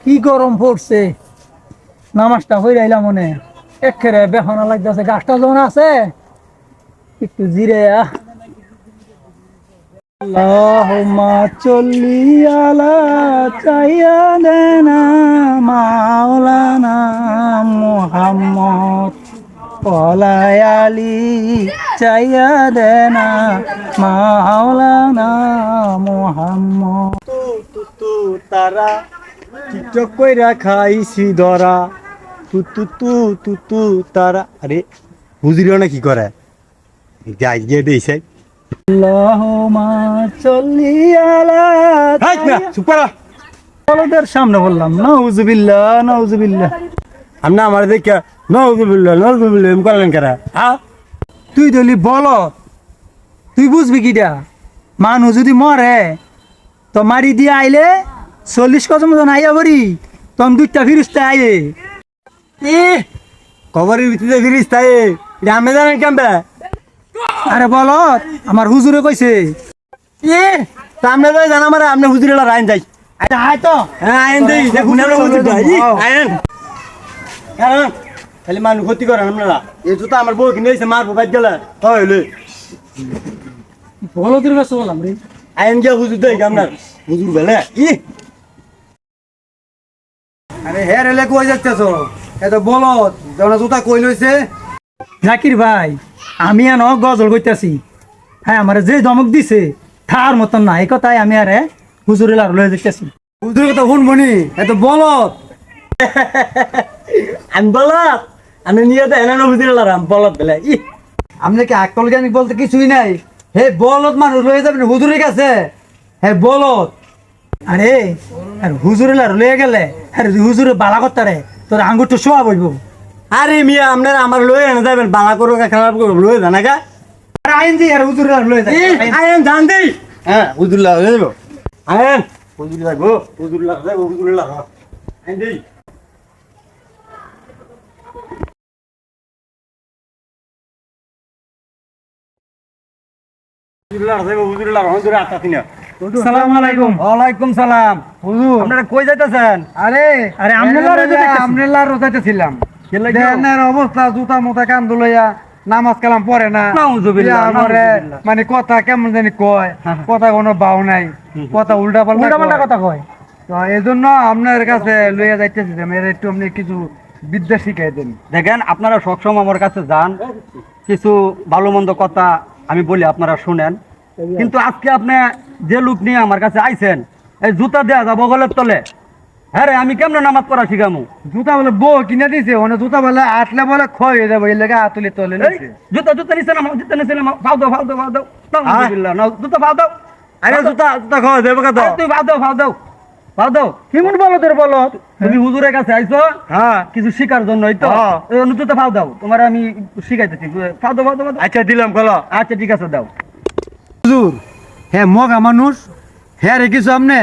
কি গরম পড়ছে, নামাজটা হয়ে আইলাম মনে একেবারে বেহনা লাগতেছে। গাছটা যখন আছে একটু জিরে আল্লাহুম্মা চল্লি আলা সাইয়্যিদিনা মাওলানা মুহাম্মদ ওয়ালা আলি সাইয়্যিদিনা মাওলানা মুহাম্মদ। তু তারা টিকটক কইরা খাইছি ধরা, তু তারা। আরে হুজুরিও না কি করে যাই গিয়ে দিয়েছে। আল্লাহুম্মা সাল্লি আলা বলদের সামনে বললাম নাউজুবিল্লাহ নাউজুবিল্লাহ। আপনি আমার দেখে নাউজুবিল্লাহ নাউজুবিল্লাহ এম করলেন কেরা? হ্যাঁ তুই দলি বল, তুই বুঝবি কিটা মানুষ যদি মরে তো মারি দিয়ে আইলে 40 কত মতন আইয়া করি তখন 2টা ফিরিস্তা আইয়ে। কবরের ভিতরে ফিরিস তাই এটা আমি জানেন কেমবে? আরে বল আমার হুজুরে কইছে। সামনে যাই জানা মারে আপনি হুজুরেলা রাইন যাই। আচ্ছা আয় তো। হ্যাঁ আইন দেই দেখুন আমরা হুজুর যাই আইন। কারণ খালি মানুষ ক্ষতি করেন আপনারা। এই তো আমার বউ কিনে এসে মারবো বাদ গেলে হইলে বলদের কাছে বললাম রে। আইন গিয়া হুজুর দেই আপনার হুজুর বেলে আরে হে রেলে কই যাচ্ছেছ? এত বলত জনা জুতা কই লইছে? জাকির ভাই আমি আনো গজল কইতাছি, হ্যাঁ আমার যে ধমক দিছে তার মতন না, এই কথাই আমি আরে হুজুরে লার লয়ে যাইতাছি। হুজুর কথা শুনবনি, এত বলত। আমি বলত আমি নিয়ে দেয় না হুজুরেলা রাম বলত বেলে আপনি কি আকল জ্ঞানী বলতে কিছুই নাই? হে বলত মানুষ লয়ে যাবেন হুজুরের কাছে? হে বলত। আরে আর হুজুরে লার লয়ে গেলে আর হুজুরে বালা করতারে তোর আঙ্গুরটা শোয়া বইব। আরে মিয়া আপনারা আমার লয়ে এনে যাবেন বালা করো খারাপ করো লয়ে জানা গা। আর আইন জি আর হুজুরে লার লয়ে যায়। আইন জান দেই হ্যাঁ হুজুরলা হয়ে যাবো। আইন হুজুর লাগবো হুজুরলা যাবো হুজুরলা আইন দেই হুজুরলা যাবো হুজুরলা হুজুর আতাছি না। আসসালামু আলাইকুম। ওয়ালাইকুম সালাম। হুজুর আপনারা কই যাইতেছেন? আরে আরে আমনে লার যাইতেছিলাম। দেনের অবস্থা জুতা মোতা কান দুলাইয়া নামাজ কালাম পড়ে না। নাউজুবিল্লাহ, আমারে নাউজুবিল্লাহ। মানে কথা কেমন জানি কয়, কথা কোনো বাউ নাই, কথা উল্টা উল্টা পাল্টা পাল্টা কথা কয়। তো এই জন্য আপনার কাছে লইয়া যাইতেছি যে মেয়ের একটু আপনি কিছু বিদ্যা শিখাই দেন। দেখেন আপনারা সবসময় আমার কাছে যান, কিছু ভালো মন্দ কথা আমি বলি আপনারা শুনেন, কিন্তু আজকে আপনি যে লোক নিয়ে আমার কাছে আইছেন এই জুতা দেয়া যাবো গলের তলে, হ্যাঁ রে আমি কেমনে নামাজ পড়া শিখামু? জুতা বলে বউ কিনে দিছে, ওনে জুতা বলে আটলে বলে ক্ষয় হয়ে যাবে, এই লেগে আতুলি তলে এই, নিছে। জুতা জুতা নিছে না, জুতা নিছে না, ফাও দাও ফাও দাও ফাও দাও, নাউজুবিল্লাহ, জুতা ফাও দাও। আরে জুতা জুতা খাওয়া দেবো কত? আরে তুই ফাও দাও ফাও দাও ফাও দাও। কেমন বলদের বলত? তুমি হুজুরের কাছে আইছো হ্যাঁ কিছু শিকার জন্যই তো, হ্যাঁ। এই জন্য জুতা ফাও দাও, তোমার আমি শিখাইতেছি, ফাও দাও ফাও দাও ফাও দাও। আচ্ছা দিলাম কলো আচ্ছা ঠিক আছে দাও। হুজুর হ্যাঁ মগা মানুষ, হ্যাঁ রে কিছু আপনি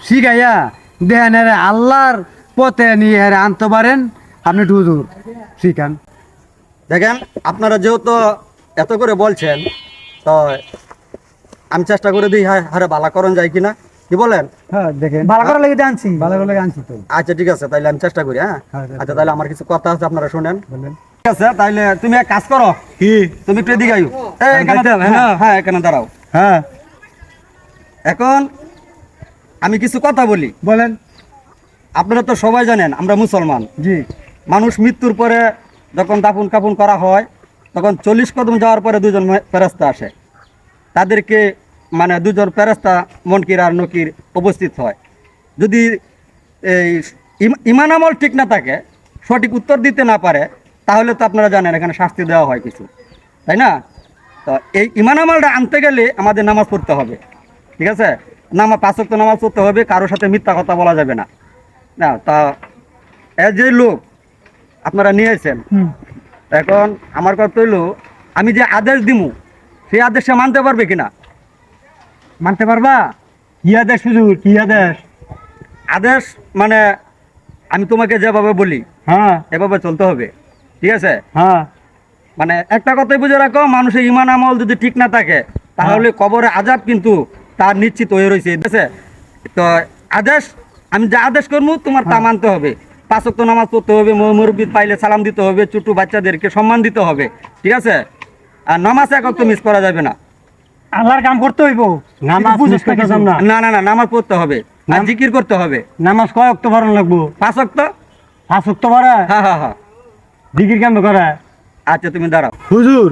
শিখাইয়া দেন রে আল্লাহর পথে নিয়ে হ্যাঁ আনতে পারেন, আপনি একটু হুজুর শিখান। দেখেন আপনারা যেহেতু এত করে বলছেন তো আমি চেষ্টা করে দিই হারে বালা করণ যায় কিনা, কি বলেন? হ্যাঁ দেখেন ভালো করে লেগে আনছি। ভালো ভালো আনছি তো। আচ্ছা ঠিক আছে তাইলে আমি চেষ্টা করি। হ্যাঁ হ্যাঁ, আচ্ছা তাহলে আমার কিছু কথা আছে আপনারা শুনেন। বলেন। ঠিক আছে তাইলে তুমি এক কাজ করো, কি তুমি একটু এদিকে আইও। এখানে যাইতে হবে, হ্যাঁ হ্যাঁ। হ্যাঁ এখানে দাঁড়াও। হ্যাঁ এখন আমি কিছু কথা বলি। বলেন। আপনারা তো সবাই জানেন আমরা মুসলমান, জি মানুষ মৃত্যুর পরে যখন দাফন কাফন করা হয় তখন 40 কদম যাওয়ার পরে দুজন ফেরেশতা আসে, তাদেরকে মানে দুজন ফেরেশতা মনকির আর নকির উপস্থিত হয়। যদি এই ইমান আমল ঠিক না থাকে, সঠিক উত্তর দিতে না পারে, তাহলে তো আপনারা জানেন এখানে শাস্তি দেওয়া হয় কিছু, তাই না? তো এই ইমান আমলটা আনতে গেলে আমাদের নামাজ পড়তে হবে, ঠিক আছে? পাঁচ ওয়াক্ত নামাজ পড়তে হবে, কারোর সাথে মিথ্যা কথা বলা যাবে না। না তা যে লোক আপনারা নিয়েছেন, এখন আমার কথা হইলো আমি যে আদেশ দিমু সেই আদেশটা মানতে পারবে কিনা? মানতে পারবা? কি আদেশ হুজুর কি আদেশ? আদেশ মানে আমি তোমাকে যেভাবে বলি হ্যাঁ এভাবে চলতে হবে, ঠিক আছে? হ্যাঁ মানে একটা কথাই বুঝে রাখো, মানুষের ইমান আমল যদি ঠিক না থাকে তাহলে কবরে আযাব কিন্তু তার নিশ্চিত হয়ে রয়েছে, ঠিক আছে? তো আদেশ আমি যা আদেশ করবো তোমার তা মানতে হবে। 5 ওয়াক্ত নামাজ পড়তে হবে, মুরব্বি পাইলে সালাম দিতে হবে, ছোট বাচ্চাদেরকে সম্মান দিতে হবে, ঠিক আছে? আর নামাজ 1 ওয়াক্ত মিস করা যাবে না। আল্লাহর কাম করতে হইব নামাজ বুঝিস না কিছু। না না না না, নামাজ পড়তে হবে আর জিকির করতে হবে। নামাজ কয় ওয়াক্ত পড়ানো লাগবো? 5 ওয়াক্ত। 5 ওয়াক্ত পড়া? হ্যাঁ হ্যাঁ হ্যাঁ। জিকির কেমন করে? আচ্ছা তুমি দাঁড়াও। হুজুর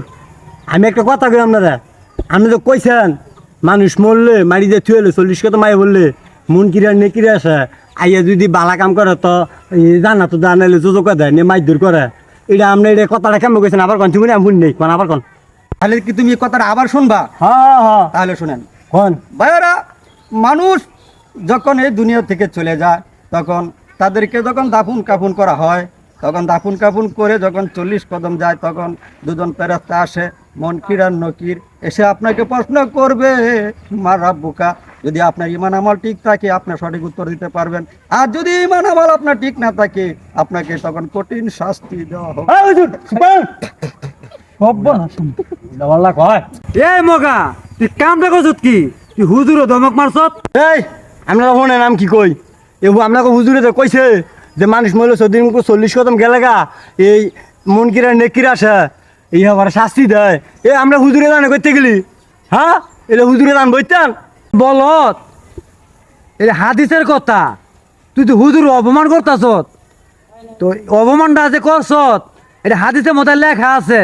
আমি একটা কথা কই আপনারা, আপনি তো কইছেন মানুষ মরলে মারি দিয়ে থুয়েলে 40 কত মাই বললে মন কিরা নেকিরে আসে, আইয়া যদি বালা কাম করে তো জানা তো জানাইলে যোজক দেয় নে মাই দূর করে। এটা আপনি এটা কথাটা কেমন কইছেন আবার কন? তুমি আমি শুনি নেই কোন আবার কন। তাহলে কি তুমি এই কথাটা আবার শুনবা? হ্যাঁ হ্যাঁ তাহলে শুনেন কন। ভাইয়েরা, মানুষ যখন এই দুনিয়া থেকে চলে যায় তখন তাদেরকে যখন দাফন কাফন করা হয়, তখন দাফন কাফন করে যখন 40 কদম যায় তখন দুজন ফেরেশতা আসে, মুনকির আর নকির, এসে আপনাকে প্রশ্ন করবে মা রাব্বুকা। যদি আপনার ঈমান আমল ঠিক থাকে আপনার সঠিক উত্তর দিতে পারবেন, আর যদি ঈমান আমল আপনার ঠিক না থাকে আপনাকে তখন কঠিন শাস্তি দেওয়া হবে। এই হুজুর সুবহান সর্বনাশ। আল্লাহ কয় এই মগা তুই কামটা করছত কি? তুই হুজুরও ধমক মারছত? এই আপনারা শোনেন আমি কি কই, এবার আপনাকে হুজুরে তো কইছে যে মানুষ মরলে 40 কদম গেলে গা এই মন কিরা নেকিরা আসে, এই আবার শাস্তি দেয়। এ আমরা হুজুরে দান করতে গেলি, হ্যাঁ এলে হুজুরে দান বইতেন বলত এটা হাদিসের কথা, তুই তো হুজুর অপমান করতাছত। তো অপমানটা যে করছত এটা হাদিসের মধ্যে লেখা আছে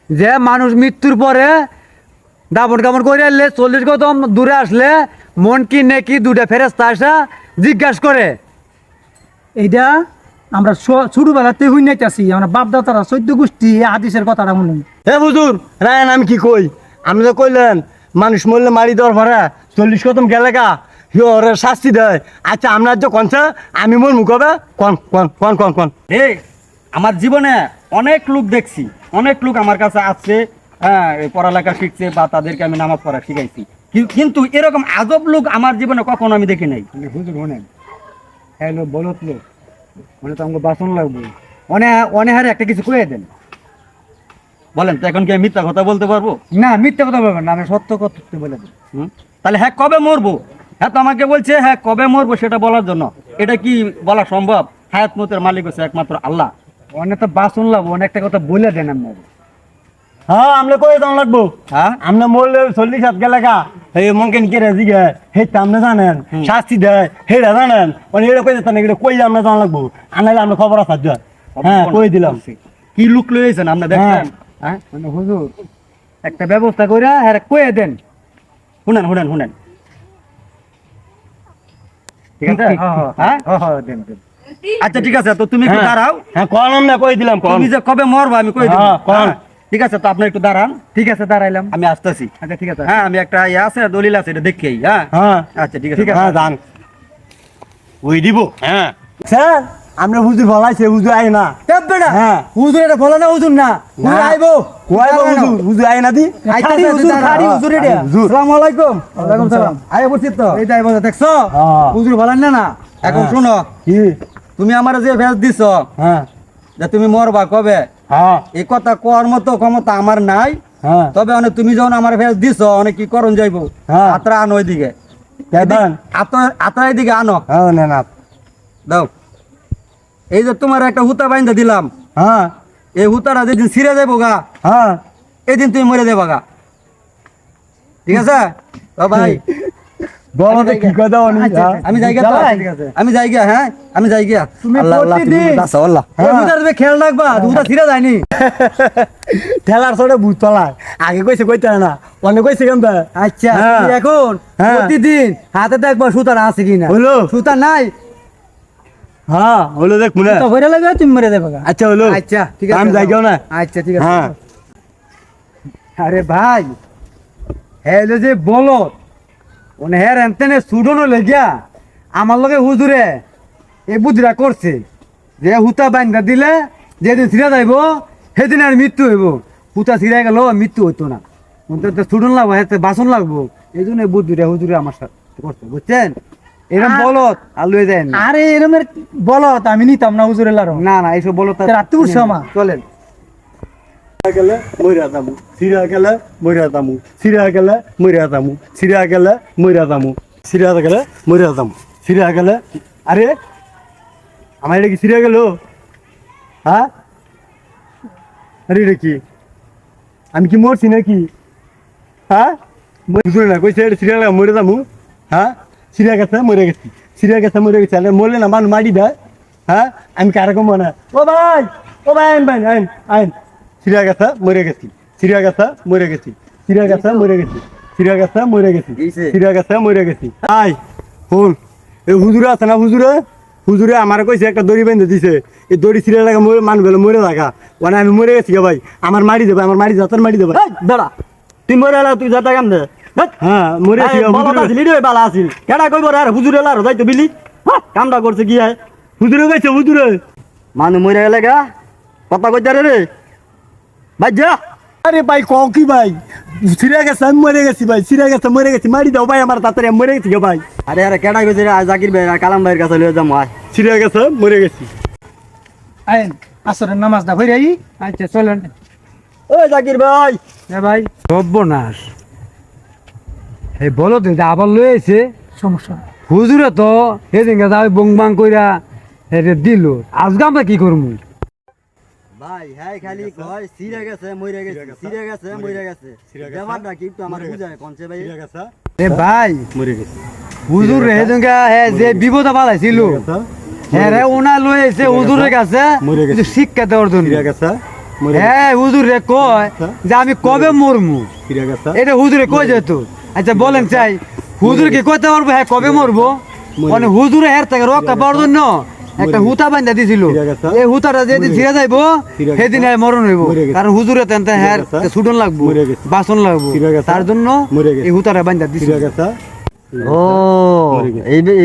যে মানুষ মৃত্যুর পরে দাপন কাপড় করে আনলে 40 কদম দূরে আসলে মন কি নেকি দুটা ফেরেশতা আসা জিজ্ঞাসা করে। এইটা আমরা ছোটবেলাতে হই নাইতাছি, আমরা বাপ দাদারা 14 গোষ্ঠী এই হাদিসের কথাটা শুনি। হে হুজুর রায়ন আমি কি কই, আপনি তো কইলেন মানুষ মরলে মারি দেওয়ার ভরা 40 কদম গেলে গা ওরে শাস্তি দেয়। আচ্ছা আপনার যে কনছে আমি মোর মুখ হবে কন কন কন কন কন। এই আমার জীবনে অনেক লোক দেখছি, অনেক লোক আমার কাছে আসছে, হ্যাঁ এই পড়ালেখা শিখছে বা তাদেরকে আমি নামাজ পড়া শিখাইছি, কিন্তু এরকম আজব লোক আমার জীবনে কখনো আমি দেখি নাই। হুজুর শোনেন, হ্যালো বলত লোক মানে তো আমাকে বাসন লাগবে, অনেক হারে একটা কিছু কয়ে দেন। বলেন তো এখন কি আমি মিথ্যা কথা বলতে পারবো? না মিথ্যা কথা বলবেন না, আমি সত্য কথা বলে দেন। হুম? তাহলে হ্যাঁ কবে মরবো, হ্যাঁ তো আমাকে বলছে হ্যাঁ কবে মরবো সেটা বলার জন্য। এটা কি বলা সম্ভব? হায়াত মতের মালিক হচ্ছে একমাত্র আল্লাহ। অনেক তো বাসন লাগবো, অনেকটা কথা বলে দেন আপনাকে। হ্যাঁ আমরা কই দাম লাগবো, হ্যাঁ আমরা মরলে 40 হাত গেলে গা এই মঙ্কেন কে রাজি গে হে আপনি জানেন শাস্তি দেয় হেরা জানেন মানে এটা কই দিতেন এটা কই আমরা জানা লাগবো আনাইলে আমরা খবর আছে হ্যাঁ কই দিলাম। কি লুক লইছেন আপনি দেখছেন? হ্যাঁ মানে হুজুর একটা ব্যবস্থা করে হ্যাঁ কয়ে দেন। শুনেন শুনেন শুনেন, ঠিক আছে? হ্যাঁ দেন দেন। আচ্ছা ঠিক আছে, তো তুমি একটু হ্যাঁ। দাঁড়াও। হ্যাঁ কন আমরা কই দিলাম কন। তুমি যে কবে মরবো আমি কই দিব। হ্যাঁ, কোন। ঠিক আছে, তো আপনি একটু দাঁড়ান, ঠিক আছে দাঁড়াইলাম। আমি আসতেছি। আচ্ছা ঠিক আছে। হ্যাঁ আমি একটা ইয়ে আছে দলিল আছে এটা দেখেই। হ্যাঁ হ্যাঁ আচ্ছা ঠিক আছে। হ্যাঁ জান ওই দিব। হ্যাঁ স্যার আমরা হুজুর বলাইছে হুজুর আই না। হ্যাঁ হুজুর এটা বলা না, হুজুর না, হুজুর আইবো। কইবো হুজুর হুজুর আই না দি আইতাছি হুজুর, খাড়ি হুজুর এটা। হুজুর। আসসালামু আলাইকুম। ওয়ালাইকুম সালাম। আয় বলছি তো এই যাইবো দেখছো হ্যাঁ। হুজুর বলেন না না। এখন হ্যাঁ। শোনো, কি তুমি আমার যে ভেজ দিছ হ্যাঁ যে তুমি মরবা কবে, হ্যাঁ এই কথা কোয়ার মতো ক্ষমতা আমার নাই। হ্যাঁ তবে অনেক তুমি যখন আমার ভেজ দিছ অনেক কি করণ যাইবো, হ্যাঁ। আত্রা আনো ওইদিকে, দেন আত্রা এদিকে আনো হ্যাঁ না না দাও। এই যে তোমার একটা হুতা বাইন্ধা দিলাম, হ্যাঁ এই হুতাটা যেদিন ছিঁড়ে যাবো গা হ্যাঁ এই দিন তুমি মরে দেবা গা, ঠিক আছে? তো ভাই বলো তো কি কথা বলি আমি যাই গিয়া তো, ঠিক আছে। আমি যাই গিয়া, হ্যাঁ আমি যাই গিয়া। তুমি আল্লাহ আল্লাহ তুমি প্রতিদিন বাঁচাও, আল্লাহ। এই হুজুর তুমি খেয়াল রাখবা, হুজুর ছিড়া যায়নি। ঠেলার চড়ে ভূত তলায় আগে কইছে কইতে না অনেক কইছে কেন আচ্ছা হ্যাঁ। তুমি এখন হ্যাঁ। প্রতিদিন হাতে দেখবা সুতার আছে কিনা। হলো সুতা নাই হ্যাঁ হলো দেখ মনে তো ভরে লাগবে তুমি মরে দেবে। আচ্ছা হলো আচ্ছা ঠিক আছে আমি যাই কেউ না আচ্ছা ঠিক আছে। হ্যাঁ আরে ভাই হ্যালো যে বলো ওনে হ্যাঁ এনতেনে সুডনো লেগিয়া আমার লগে হুজুরে এই বুদ্ধিরা করছে যে হুতা বাইন্দা দিলে যেদিন ছিঁড়া যাইব সেদিন আর মৃত্যু হইব। হুতা ছিঁড়া গেল মৃত্যু হইতো না, সুডন লাগবো হাতে বাসন লাগবো, এই জন্য এই বুদ্ধিরা হুজুরে আমার সাথে করছে, বুঝছেন? এরকম বলত আর লয়ে যায় না। আরে এরমের বলো আমি নিতাম না হুজুরের লারো। না না এইসব বলত রাত্রে উঠছে আমার। চলেন গেলে মইরা যামু সিরা গেলে মইরা যামু সিরা গেলে মইরা যামু সিরা গেলে মইরা যামু সিরা গেলে মইরা যামু সিরা গেলে আরে আমার এটা কি ছিঁড়ে গেল? হ্যাঁ, আরে এটা কি? আমি কি মরছি নাকি? হ্যাঁ, বুঝলো না কইছে এটা ছিঁড়ে গেলাম মরে যাবো। হ্যাঁ, ছিঁড়ে গেছে মরে গেছি, ছিঁড়ে গেছে মরে গেছে। আরে মরলে না মানুষ মারি দেয়। হ্যাঁ, আমি কারকম না। ও ভাই, ও ভাই, আইন ভাই, আইন আইন। ছিঁড়ে গেছে মরে গেছি, ছিঁড়ে গেছে মরে গেছি, ছিঁড়ে গেছে মরে গেছি, ছিঁড়ে গেছে মরে গেছি, ছিঁড়ে গেছে মরে গেছি। আই শুন, এই হুজুরে আছে না, হুজুরে আমার কইছে একটা দড়ি বেঁধে দিছে, এই দড়ি ছিঁড়ে লাগা মানুষ বেলা মরে থাকা, মানে আমি মরে গেছি ভাই, আমার মারি দেবে, আমার মারি যাতার মারি দেবে। দাঁড়া, তুই মরে এলা, তুই যাতা কাম দে। হ্যাঁ মরে গেছি। বালা আছিল কেডা কইব রে? আর হুজুর এলা আর যাইতো বিলি কামটা করছে কি হয়? হুজুরে কইছে, হুজুরে মানুষ মরে গেলে গা কথা কইতে রে ভাই যা। আরে ভাই কও কি ভাই, ছিঁড়ে গেছে আমি মরে গেছি ভাই, ছিঁড়ে গেছে মরে গেছি, মারি দাও ভাই আমার তাড়াতাড়ি, আমি মরে গেছি গে ভাই। আরে আরে কেডা কইছে রে? জাকির ভাই আর কালাম ভাইয়ের কাছে লয়ে যাম আয়। ছিঁড়ে গেছে মরে গেছি। আইন আসরের নামাজটা হই রাই। আচ্ছা চলেন। ও জাকির ভাই, হ্যাঁ ভাই, সর্বনাশ। এই বলো তো এটা আবার লয়ে এসে সমস্যা নাই। হুজুরে তো সেদিনকে যাই বংবাং কইরা এটা দিল, আজকে আমরা কি করবো? ভাই হ্যাঁ খালি কয় সিরে গেছে মরে গেছে, সিরে গেছে মরে গেছে। ব্যাপারটা কি একটু আমার বুঝায় কোনছে ভাই? ছিঁড়ে গেছে এ ভাই, মরে গেছি। হুজুর রে সেদিনকে যে বিপদ পালাইছিল, হ্যাঁ রে ওনা লয়ে এসে হুজুরের কাছে মরে গেছে। কিছু শিক্ষা দেওয়ার জন্য। ছিঁড়ে গেছে মরে গেছি। হ্যাঁ হুজুর রে কয় যে আমি কবে মরমু, ছিঁড়ে গেছে এটা হুজুরে কই যেত। আচ্ছা বলেন চাই হুজুর কি কইতে পারবো হ্যাঁ কবে মরবো? মানে হুজুরে হের থেকে রক্ষা পাওয়ার জন্য একটা হুতা বান্ধা দিছিল, ছিঁড়ে গেছে। এই হুতাটা যেদিন ছিঁড়ে যাইবো ছিঁড়ে গেছে। সেদিন হ্যাঁ মরণ হইব, মরে গেছে। কারণ হুজুরে তেন হ্যাঁ গেছে। ছুটন লাগবো, মরে গেছে। বাসন লাগবো, ছিঁড়ে গেছে। তার জন্য মরে গেছে। এই হুতাটা বান্ধা দিছিল। ছিঁড়ে গেছে। ও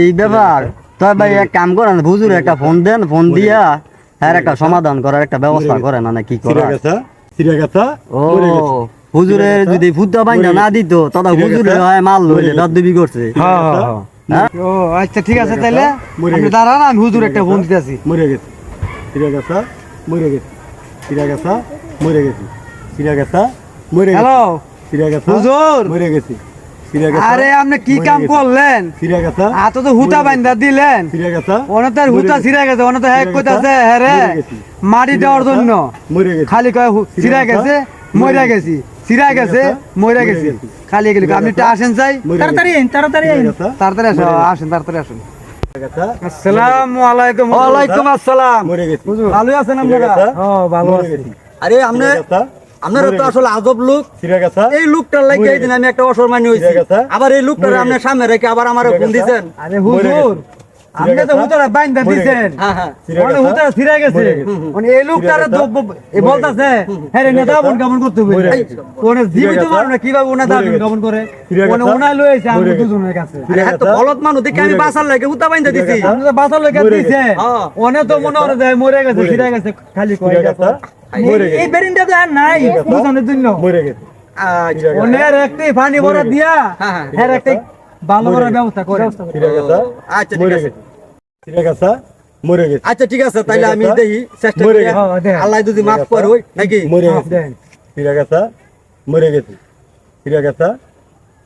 এই ব্যাপার। তো ভাই এক কাম করেন, হুজুর একটা ফোন দেন, ফোন দিয়া হ্যাঁ একটা সমাধান করার একটা ব্যবস্থা করেন, না কি ছিঁড়ে করা? গেছে, ছিঁড়ে গেছে ও মরে গেছে। হুজুরে ছিঁড়ে গেছে। যদি ফুদ্দা বাইন্দা মরে না গেছে। দিত তথা ছিঁড়ে হুজুরে গেছে। হয় মাল মরে লইলে গেছে। দদ্দবি করছে। হ্যাঁ হ্যাঁ হ্যাঁ। ও আচ্ছা ঠিক আছে, তাইলে মরে আপনি গেছে। দাঁড়ান, আমি হুজুর একটা ফোন দিতেছি। মরে গেছে, ছিঁড়ে গেছে মরে গেছে, ছিঁড়ে গেছে মরে গেছে, ছিঁড়ে গেছে মরে গেছে, হ্যালো ছিঁড়ে গেছে হুজুর। মরে গেছে, ছিঁড়ে গেছে। আরে আপনি কি মরে কাম গেছে। করলেন? ছিঁড়ে গেছে এত তো হুতা বান্ধা দিলেন, ছিঁড়ে গেছে ওনে তো আর হুতা মরে ছিঁড়ে গেছে, ওনে তো হ্যাঁ ছিঁড়ে কইতাছে গেছে। হ্যাঁ রে মরে গেছি। মাটি ছিঁড়ে দেওয়ার গেছে। জন্য, মরে গেছে। খালি কয় ছিঁড়ে গেছে মরে গেছি, ছিঁড়ে গেছে মরে মরে গেছি, গেছি। খালি এগুলি। আপনি একটু আসেন চাই, মরে তাড়াতাড়ি আইন, তাড়াতাড়ি আইন। গেছে। তাড়াতাড়ি আসেন, মরে গেছে। আসেন তাড়াতাড়ি আসেন। ছিঁড়ে গেছে। আসসালামু আলাইকুম। ওয়ালাইকুম আসসালাম। মরে গেছে। ভালো আছেন ছিঁড়ে আপনারা? গেছে। ও ভালো মরে আছি। গেছি। আরে আপনি ছিঁড়ে গেছে। আপনারা মরে তো গেছে। আসলে আজব লোক। ছিঁড়ে গেছে। এই লোকটার লাগে মরে এই দিন গেছে। আমি একটা অসম্মানী হইছি। ছিঁড়ে গেছে। আবার এই লোকটার মরে আপনার গেছে। সামনে রেখে আবার আমার ছিঁড়ে ফোন গেছে। দিছেন। আরে হুজুর, আপনি তো হুতাটা বান্ধা মরে দিছেন, গেছে। হ্যাঁ হ্যাঁ ছিঁড়ে ওনে গেছে। হুতাটা ছিঁড়ে গেছে, মরে গেছে। ওনে এই লোকটার ছিঁড়ে গেছে। বলতাছে হ্যাঁ রে নেতা বোন কেমন করতে হবে, মরে গেছে। ওনে জীবিত গেছে। মানুষ কিভাবে ওনা মরে দাবি গেছে। কেমন করে, ছিঁড়ে ওনে গেছে। ওনা লইছে মরে আমরা গেছে। দুজনের কাছে। ছিঁড়ে হ্যাঁ তো গেছে। বলদ মানুষ দেখে আমি মরে বাসার লাগে হুতা বাইন্দা ছিঁড়ে দিছি। গেছে। আপনি তো বাসার লোকে মরে দিছে, হ্যাঁ। ওনে তো মনে হয় যে মরে গেছে, মরে ছিঁড়ে গেছে। গেছে, খালি ছিঁড়ে কয় গেছে। মরে গেছে। এই বেরিনটা তো আর নাই গেছে। বুঝানোর জন্য। মরে গেছে। আচ্ছা গেছে। ওনের একটি পানি ভরা গেছে। দিয়া হ্যাঁ, হ্যাঁ। হ্যাঁ একটি ভালো মরে করার গেছে। ব্যবস্থা করে। ছিঁড়ে গেছে। আচ্ছা ঠিক মরে আছে। গেছে। ছিঁড়ে গেছে। মরে গেছে। আচ্ছা ঠিক আছে, তাইলে আমি গেছে। দেখি চেষ্টা মরে করি। গেছে। হ্যাঁ, দেন। আল্লাহ যদি মাফ গেছে। করে নাকি? মরে হ্যাঁ, গেছে। দেন। ছিঁড়ে গেছে। মরে গেছে। ছিঁড়ে গেছে।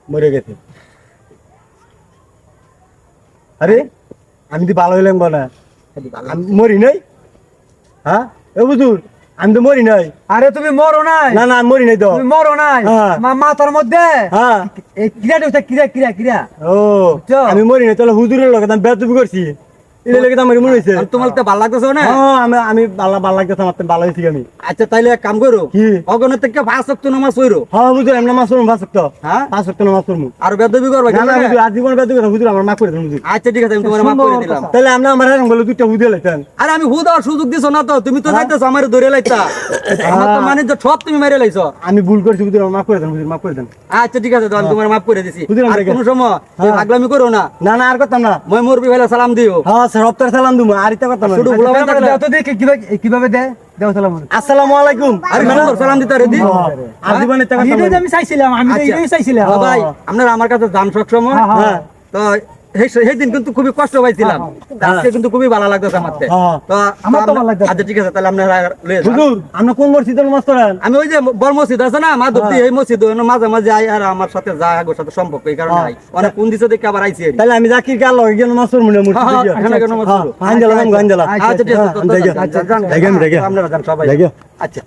মরে গেছে। আরে আমি তো ভালো হইলাম না, আমি মরি নাই। হ্যাঁ এ বুঝুর, আমি তো মরি নাই। আরে তুমি মরো নাই, না না আমি মরি নাই তো। তুমি মরো নাই, হ্যাঁ। মাথার মধ্যে হ্যাঁ এই কিরা দিছে, কিরা কিরা কিরা ও বুঝছো? আমি মরি নাই, তাহলে হুজুরের লগে আমি বেয়াদবি করছি, এটা লেগে তো আমার মনে হয়েছে। আর তোমার তো ভালো লাগতেছে না? হ্যাঁ আমি ভালো লাগতেছে, আমার তো ভালো হয়েছি আমি। আচ্ছা তাইলে এক কাম করো, কি? অগণের থেকে 5 ওয়াক্ত নামাজ পড়ো। হ্যাঁ হুজুর আমি নামাজ পড়বো 5 ওয়াক্ত। হ্যাঁ? 5 ওয়াক্ত নামাজ পড়বো। আর বেদবি করবা না না কি? হুজুর আজীবন বেয়াদবি করে হুজুর আমার মাফ করে দেন হুজুর। আচ্ছা ঠিক আছে, আমি তোমার মাফ করে দিলাম। তাহলে আপনি আমার এরকম বলে দুইটা হুজুর লাইতেন। আরে আমি হুদ আর সুযোগ দিছো না তো, তুমি তো যাইতেছো আমার ধরে লাইতা। আমার তো মানে যে সব তুমি মেরে লাইছো। আমি ভুল করছি হুজুর, আমার মাফ করে দেন হুজুর, মাফ করে দেন। আচ্ছা ঠিক আছে, তো আমি তোমার মাফ করে দিছি। বুঝলাম, আর ঠিক কোন আছে। সময় হ্যাঁ। পাগলামি করো না। না না আর করতাম না। মই মুরবি ভাইলা সালাম দিও। হ্যাঁ স্যার সপ্তাহে সালাম দিব, আর ইতা করতাম না। শুধু ভুলা আচ্ছা, দাও তো দেখি কিভাবে দেয়, দেও সালাম। আসসালামু আলাইকুম। আরে সুন্দর সালাম দিতে রে দি। আর জীবনে ইতা করতাম এটাই তো না। আমি চাইছিলাম, আমি তো আচ্ছা। এটাই চাইছিলাম। ও ভাই, আপনারা আমার কাছে যান সব সময়। হ্যাঁ, হ্যাঁ। তো সেই দিন কিন্তু খুবই কষ্ট পাইছিলাম, আজকে কিন্তু খুবই ভালো লাগতেছে আমার তো। হ্যাঁ। তো আমার তো ভালো লাগতেছে। আচ্ছা ঠিক আছে, তাহলে আপনারা লয়ে যান। হুজুর আমরা কোন মসজিদের নামাজ পড়েন? আমি ওই যে বড় মসজিদ আছে না মাধবদী, এই মসজিদ মাঝে মাঝে আই, আর আমার সাথে যায় আগের সাথে সম্পর্ক, এই কারণে আই অনেক কোন দিছে দেখে আবার আইছি। তাহলে আমি জাকির কে আল্লাহ গিয়ে নামাজ পড়ব না মসজিদে গিয়ে। এখানে কেন নামাজ পড়বো? আইন দিলাম গান দিলাম। আচ্ছা ঠিক আছে, যাই গে। আপনারা যান সবাই। যাই গে। আচ্ছা